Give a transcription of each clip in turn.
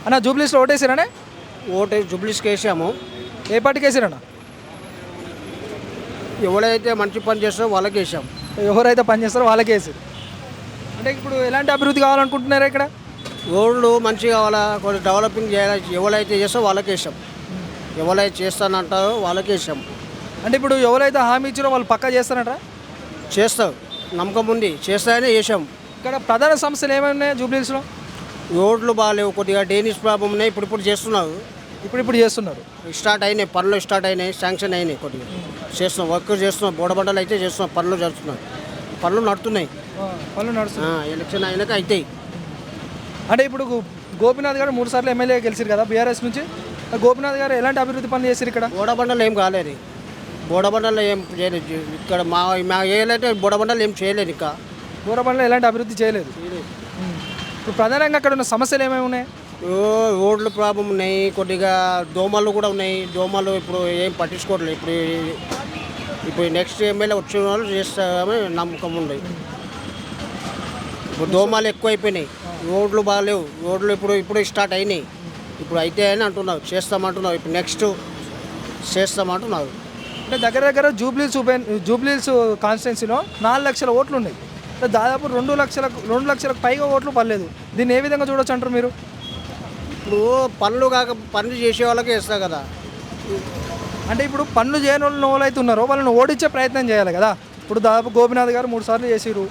అన్న జూబ్లీస్లో ఓటేసారనే? ఓటు జూబ్లీస్కి వేసాము. ఏ పార్టీకి వేసారన్న? ఎవరైతే మంచి పని చేస్తారో వాళ్ళకి వేసాం. ఎవరైతే పని చేస్తారో వాళ్ళకే వేసారు. అంటే ఇప్పుడు ఎలాంటి అభివృద్ధి కావాలనుకుంటున్నారా ఇక్కడ? రోడ్లు మంచిగా కావాలా, కొంచెం డెవలపింగ్ చేయాలి. ఎవరైతే చేస్తారో వాళ్ళకి వేసాం. ఎవరైతే చేస్తానంటారో వాళ్ళకి వేసాం. అంటే ఇప్పుడు ఎవరైతే హామీ ఇచ్చారో వాళ్ళు పక్కా చేస్తారంటారా? చేస్తాం, నమ్మకం ఉంది, చేస్తాయని వేసాం. ఇక్కడ ప్రధాన సమస్యలు ఏమేమి ఉన్నాయి జూబ్లీస్లో? రోడ్లు బాగాలేవు, కొద్దిగా డ్రైనేజ్ ప్రాబ్లం ఉన్నాయి. ఇప్పుడు చేస్తున్నారు, ఇప్పుడు చేస్తున్నారు. స్టార్ట్ అయినాయి, పనులు స్టార్ట్ అయినాయి, శాంక్షన్ అయినాయి. కొద్దిగా చేస్తున్నాం, వర్క్ చేస్తున్నాం. బోడబండలు అయితే చేస్తున్నాం, పనులు జరుగుతున్నాయి, పనులు నడుతున్నాయి. పనులు నడుస్తున్నాయి. ఎలక్షన్ అయినాక అవుతాయి. అంటే ఇప్పుడు గోపీనాథ్ గారు 3 సార్లు ఎమ్మెల్యే గెలిచారు కదా బీఆర్ఎస్ నుంచి. గోపీనాథ్ గారు ఎలాంటి అభివృద్ధి పనులు చేశారు ఇక్కడ? బోడబండలు ఏం కాలేదు, బోడబండలు ఏం చేయలేదు ఇక్కడ. మా ఏలైతే బోడబండలు ఏం చేయలేదు. ఇంకా బోడబండలో ఎలాంటి అభివృద్ధి చేయలేదు. ఇప్పుడు ప్రధానంగా అక్కడ ఉన్న సమస్యలు ఏమేమి ఉన్నాయి? రోడ్లు ప్రాబ్లం ఉన్నాయి, కొద్దిగా దోమలు కూడా ఉన్నాయి. దోమలు ఇప్పుడు ఏం పట్టించుకోవట్లేదు. ఇప్పుడు నెక్స్ట్ ఎమ్మెల్యే వచ్చిన వాళ్ళు చేస్తామని నమ్మకం ఉంది. ఇప్పుడు దోమలు ఎక్కువైపోయినాయి, రోడ్లు బాగాలేవు. రోడ్లు ఇప్పుడు స్టార్ట్ అయినాయి, ఇప్పుడు అయితే అని అంటున్నారు, చేస్తామంటున్నారు. ఇప్పుడు నెక్స్ట్ చేస్తామంటున్నారు. అంటే దగ్గర జూబ్లీస్ కాన్స్టిట్యున్సీలో 4 లక్షల ఓట్లు ఉన్నాయి. అంటే దాదాపు 2 లక్షలకు పైగా ఓట్లు పడలేదు. దీన్ని ఏ విధంగా చూడొచ్చు అంటారు మీరు? ఇప్పుడు పనులు చేసే వాళ్ళకే ఇస్తారు కదా. అంటే ఇప్పుడు పనులు చేయని వాళ్ళు అయితే ఉన్నారో వాళ్ళని ఓడించే ప్రయత్నం చేయాలి కదా. ఇప్పుడు దాదాపు గోపీనాథ్ గారు 3 సార్లు చేసిరు.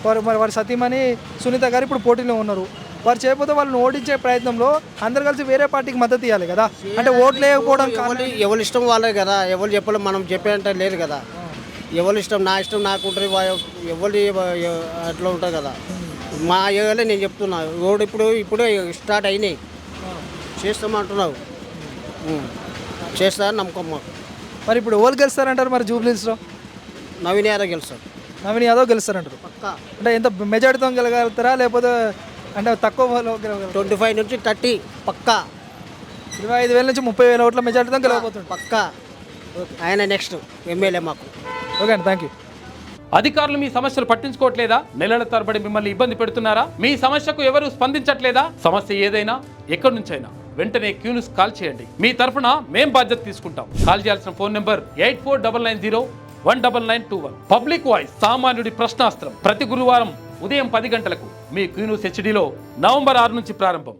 వారి సతీమణి సునీత గారు ఇప్పుడు పోటీలో ఉన్నారు. వారు చేయకపోతే వాళ్ళని ఓడించే ప్రయత్నంలో అందరు కలిసి వేరే పార్టీకి మద్దతు ఇవ్వాలి కదా. అంటే ఓట్లు వేయకపోవడం ఎవరి ఇష్టం వాళ్ళే కదా. ఎవరు చెప్పాలి, మనం చెప్పేంటే లేదు కదా. ఎవరి ఇష్టం, నా ఇష్టం నాకు ఉంటుంది, ఎవరి అట్లా ఉంటుంది కదా. మా ఏరియాలో నేను చెప్తున్నా, రోడ్ ఇప్పుడు స్టార్ట్ అయినాయి, చేస్తామంటున్నావు. చేస్తారని నమ్మకం మాకు. మరి ఇప్పుడు ఎవరు గెలుస్తారంటారు మరి జూబ్లీస్లో? నవీన్ యాదవ్ గెలుస్తారు. నవీన్ యాదవ్ గెలుస్తారంటారు పక్కా. అంటే ఎంత మెజార్టీతో గెలగలుగుతారా, లేకపోతే అంటే తక్కువ 25 నుంచి 30 పక్కా. 25,000 నుంచి 30,000 ఓట్ల మెజార్టీతో గెలవబోతుంది పక్కా. ఆయన నెక్స్ట్ ఎమ్మెల్యే మాకు. ఓకే అండి, థ్యాంక్ యూ. అధికారులు మీ సమస్యలు పట్టించుకోవట్లేదా? నెలల తరబడి మిమ్మల్ని ఇబ్బంది పెడుతున్నారా? మీ సమస్యకు ఎవరు స్పందించట్లేదా? సమస్య ఏదైనా ఎక్కడి నుంచైనా వెంటనే క్యూన్యూస్ కాల్ చేయండి. మీ తరఫున మేం బాధ్యత తీసుకుంటాం. కాల్ చేయాల్సిన ఫోన్ నెంబర్ 8499019921. పబ్లిక్ వాయిస్, సామాన్యుడి ప్రశ్నాస్త్రం. ప్రతి గురువారం ఉదయం 10 గంటలకు మీ క్యూన్యూస్ హెచ్డీలో నవంబర్ 6 నుంచి ప్రారంభం.